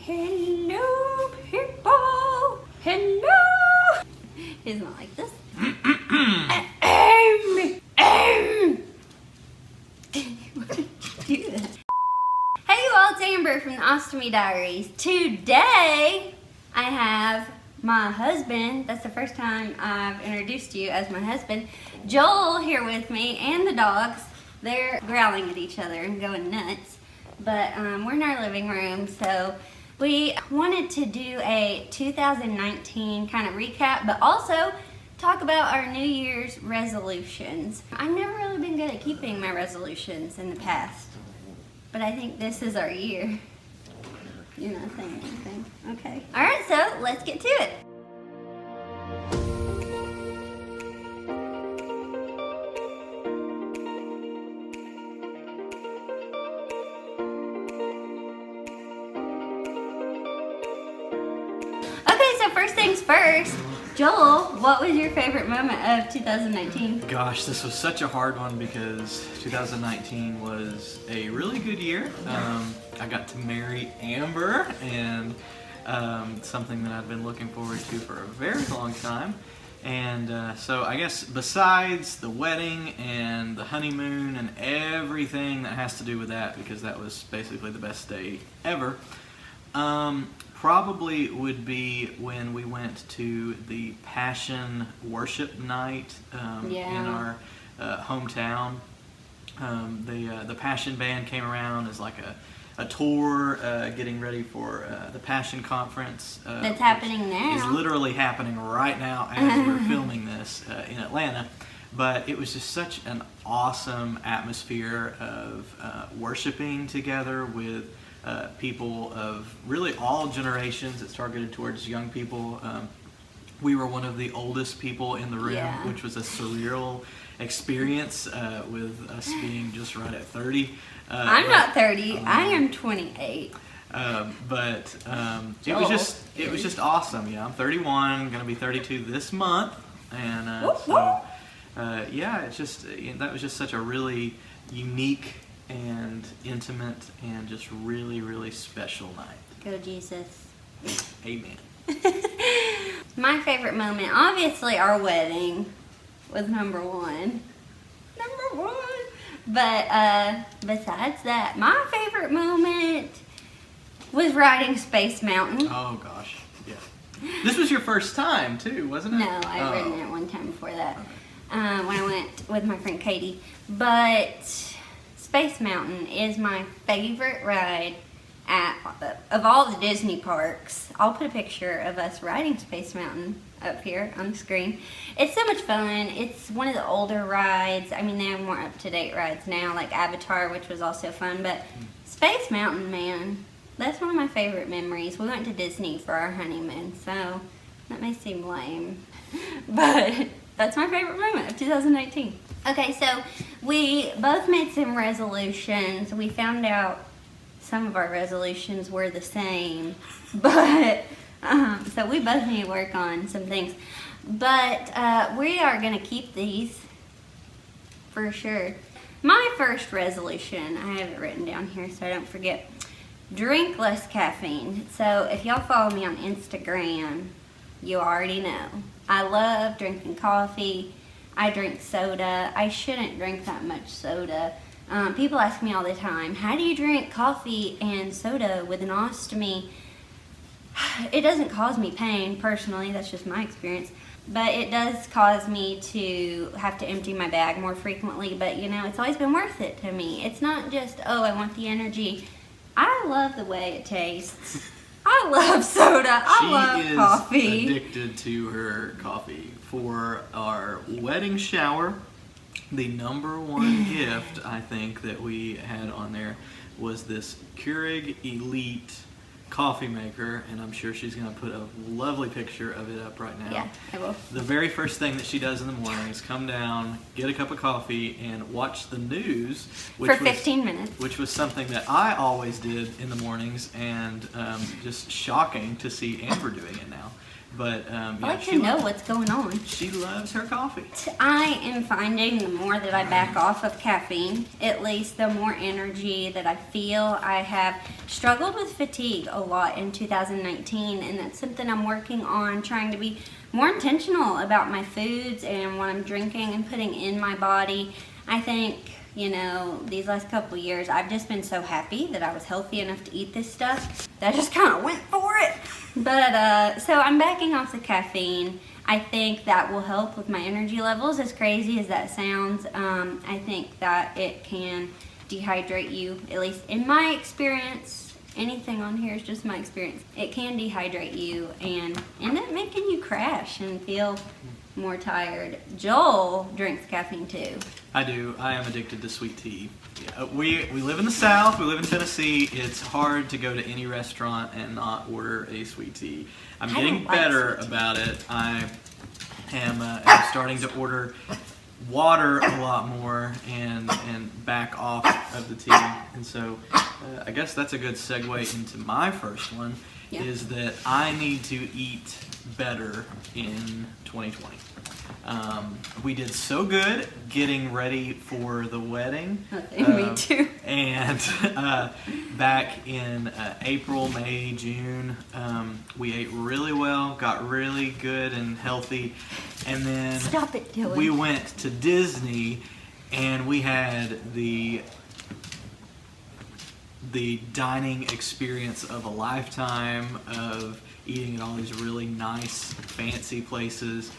Hello, people. Hello. He's not like this. Do that. Hey you all, it's Amber from the Ostomy Diaries. Today I have my husband. That's the first time I've introduced you as my husband. Joel here with me and the dogs. They're growling at each other and going nuts. But we're in our living room, so we wanted to do a 2019 kind of recap, but also talk about our New Year's resolutions. I've never really been good at keeping my resolutions in the past, but I think this is our year. You're not saying anything. Okay. All right, so let's get to it. Okay, so first things first. Joel, what was your favorite moment of 2019? Gosh, this was such a hard one because 2019 was a really good year. I got to marry Amber, and something that I've been looking forward to for a very long time. And so I guess besides the wedding and the honeymoon and everything that has to do with that, because that was basically the best day ever, probably would be when we went to the Passion Worship Night in our hometown. The Passion Band came around as like a tour, getting ready for the Passion Conference. That's happening now. Is literally happening right now as we're filming this in Atlanta. But it was just such an awesome atmosphere of worshiping together with people of really all generations. It's targeted towards young people. We were one of the oldest people in the room, which was a surreal experience with us being just right at 30. I'm not 30. I am 28. But it was just awesome. Yeah, I'm 31. Going to be 32 this month, and it's just that was just such a really unique and intimate and just really, really special night. Go Jesus. Amen. My favorite moment, obviously our wedding was number one. But besides that, my favorite moment was riding Space Mountain. Oh gosh, yeah. This was your first time too, wasn't it? No, I've ridden it one time before that, when I went with my friend Katie. But Space Mountain is my favorite ride of all the Disney parks. I'll put a picture of us riding Space Mountain up here on the screen. It's so much fun. It's one of the older rides. I mean, they have more up-to-date rides now, like Avatar, which was also fun. But Space Mountain, man, that's one of my favorite memories. We went to Disney for our honeymoon, so that may seem lame, but that's my favorite moment of 2019. Okay, so we both made some resolutions. We found out some of our resolutions were the same, but so we both need to work on some things. But we are going to keep these for sure. My first resolution, I have it written down here so I don't forget. Drink less caffeine. So if y'all follow me on Instagram, you already know. I love drinking coffee. I drink soda. I shouldn't drink that much soda. People ask me all the time, how do you drink coffee and soda with an ostomy? It doesn't cause me pain, personally. That's just my experience. But it does cause me to have to empty my bag more frequently. But, you know, it's always been worth it to me. It's not just, oh, I want the energy. I love the way it tastes. I love soda. I love coffee. She is addicted to her coffee. For our wedding shower, the number one gift I think that we had on there was this Keurig Elite coffee maker, and I'm sure she's going to put a lovely picture of it up right now. Yeah, I will. The very first thing that she does in the morning is come down, get a cup of coffee, and watch the news. For 15 minutes. Which was something that I always did in the mornings, and just shocking to see Amber doing it now. But I like to know what's going on. She loves her coffee. I am finding the more that I back off of caffeine, at least the more energy that I feel. I have struggled with fatigue a lot in 2019, and that's something I'm working on, trying to be more intentional about my foods and what I'm drinking and putting in my body. I think, these last couple of years, I've just been so happy that I was healthy enough to eat this stuff that I just kind of went for it. But, so I'm backing off the caffeine. I think that will help with my energy levels, as crazy as that sounds. I think that it can dehydrate you, at least in my experience. Anything on here is just my experience. It can dehydrate you and end up making you crash and feel more tired. Joel drinks caffeine too. I do. I am addicted to sweet tea. Yeah, we live in the South. We live in Tennessee. It's hard to go to any restaurant and not order a sweet tea. I'm getting better about it. I am starting to order water a lot more and back off of the tea. And so I guess that's a good segue into my first one, is that I need to eat better in 2020. We did so good getting ready for the wedding. Me too. And back in April, May, June, we ate really well, got really good and healthy. And then Stop it, Dylan. We went to Disney and we had the dining experience of a lifetime of eating at all these really nice, fancy places.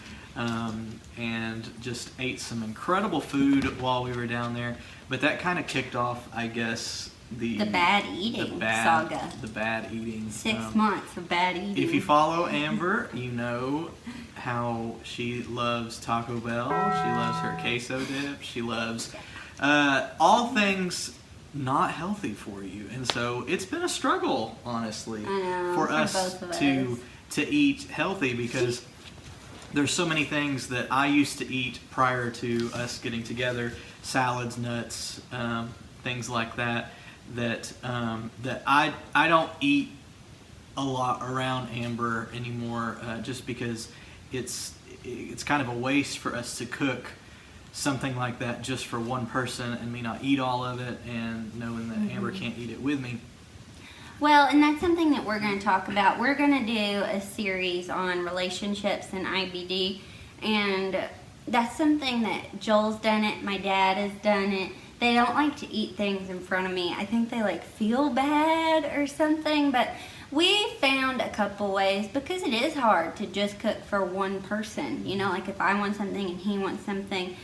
And just ate some incredible food while we were down there. But that kind of kicked off, I guess, the bad eating saga. The bad eating. 6 months of bad eating. If you follow Amber, you know how she loves Taco Bell. She loves her queso dip. She loves all things not healthy for you. And so it's been a struggle, honestly, for us to eat healthy, because there's so many things that I used to eat prior to us getting together, salads, nuts, things like that, that I don't eat a lot around Amber anymore, just because it's kind of a waste for us to cook something like that just for one person and me not eat all of it, and knowing that Amber can't eat it with me. Well, and that's something that we're going to talk about. We're going to do a series on relationships and IBD, and that's something that Joel's done it, my dad has done it. They don't like to eat things in front of me. I think they feel bad or something, but we found a couple ways, because it is hard to just cook for one person. If I want something and he wants something,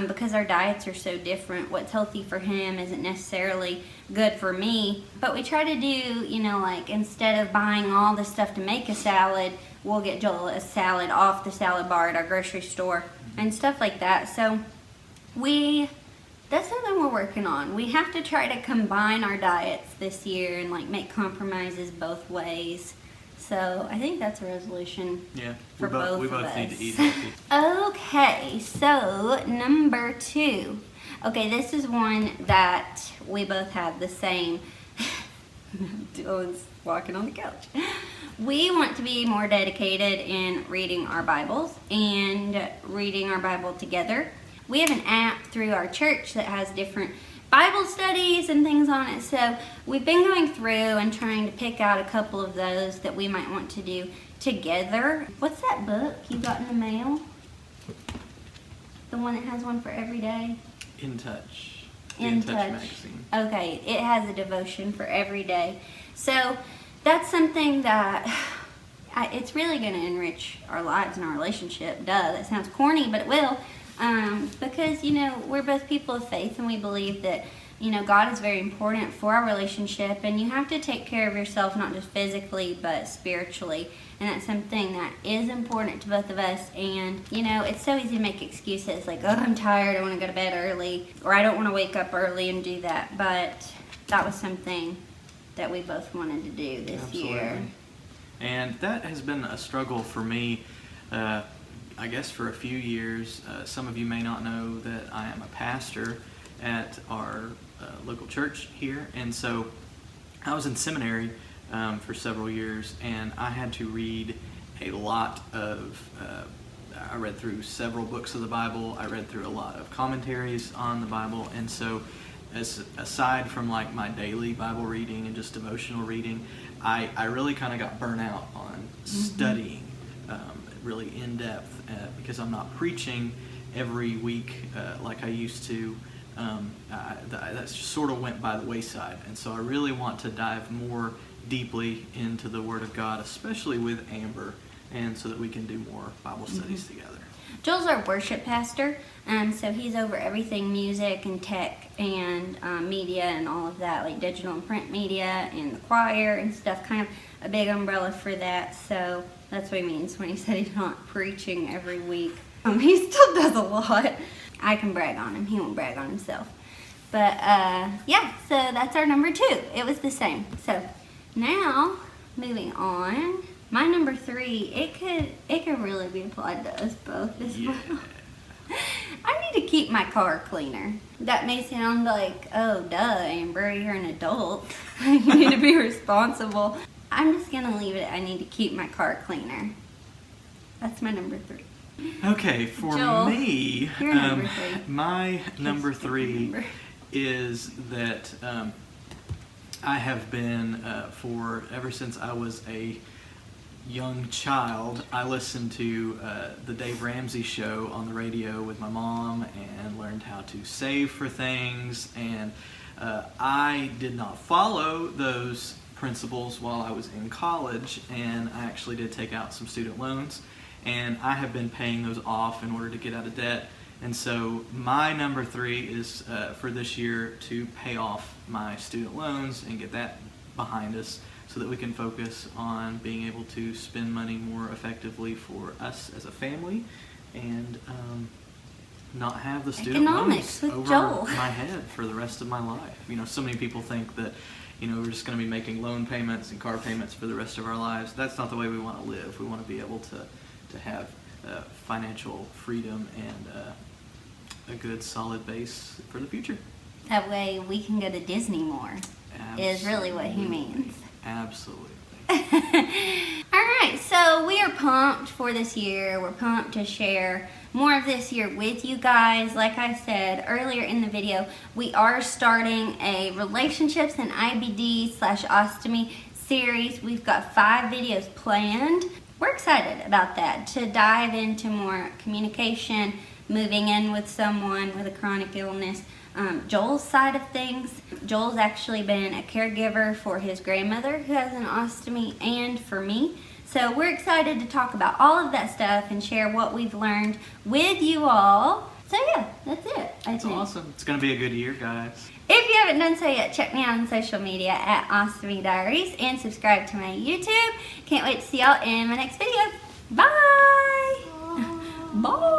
because our diets are so different. What's healthy for him isn't necessarily good for me. But we try to do, instead of buying all the stuff to make a salad, we'll get Joel a salad off the salad bar at our grocery store and stuff like that. So that's something we're working on. We have to try to combine our diets this year and make compromises both ways. So I think that's a resolution for both of us. We both need to eat healthy. Okay, so number 2. Okay, this is one that we both have the same. Dylan's walking on the couch. We want to be more dedicated in reading our Bibles and reading our Bible together. We have an app through our church that has different Bible studies and things on it. So we've been going through and trying to pick out a couple of those that we might want to do together. What's that book you got in the mail? The one that has one for every day? In Touch. In Touch magazine. Okay, it has a devotion for every day. So that's something that it's really going to enrich our lives and our relationship. Duh, that sounds corny, but it will. Because, we're both people of faith, and we believe that, God is very important for our relationship, and you have to take care of yourself, not just physically, but spiritually. And that's something that is important to both of us. And, it's so easy to make excuses like, oh, I'm tired, I want to go to bed early, or I don't want to wake up early and do that. But that was something that we both wanted to do this year. And that has been a struggle for me, I guess, for a few years. Some of you may not know that I am a pastor at our local church here, and so I was in seminary for several years, and I had to read a lot of, I read through several books of the Bible. I read through a lot of commentaries on the Bible. And so aside from like my daily Bible reading and just devotional reading, I really kind of got burnt out on studying really in depth because I'm not preaching every week like I used to. That just sort of went by the wayside. And so I really want to dive more deeply into the Word of God, especially with Amber, and so that we can do more Bible studies together. Joel's our worship pastor, so he's over everything music and tech and media and all of that, like digital and print media and the choir and stuff, kind of a big umbrella for that. So that's what he means when he said he's not preaching every week. He still does a lot. I can brag on him. He won't brag on himself. But yeah, so that's our number 2. It was the same. So now, moving on. My number 3, it could really be applied to us both as well. I need to keep my car cleaner. That may sound like, oh duh, Amber, you're an adult. You need to be responsible. I'm just gonna leave it. I need to keep my car cleaner. That's my number 3. Okay, for Joel, me, your number 3. my number 3 is that I have been ever since I was a young child, I listened to the Dave Ramsey show on the radio with my mom and learned how to save for things. And I did not follow those principles while I was in college, and I actually did take out some student loans, and I have been paying those off in order to get out of debt. And so my number 3 is for this year to pay off my student loans and get that behind us, so that we can focus on being able to spend money more effectively for us as a family, and not have the student loans over Joel. my head for the rest of my life. You know, so many people think that, you know, we're just going to be making loan payments and car payments for the rest of our lives. That's not the way we want to live. We want to be able to have financial freedom and a good solid base for the future. That way we can go to Disney more. Absolutely. Is really what he means. Absolutely. Alright, so we are pumped for this year. We're pumped to share more of this year with you guys. Like I said earlier in the video, we are starting a relationships and IBD/ostomy series. We've got 5 videos planned. We're excited about that, to dive into more communication, moving in with someone with a chronic illness. Joel's side of things. Joel's actually been a caregiver for his grandmother who has an ostomy, and for me. So we're excited to talk about all of that stuff and share what we've learned with you all. So yeah, that's it. That's awesome. It's going to be a good year, guys. If you haven't done so yet, check me out on social media at Ostomy Diaries and subscribe to my YouTube. Can't wait to see y'all in my next video. Bye! Bye!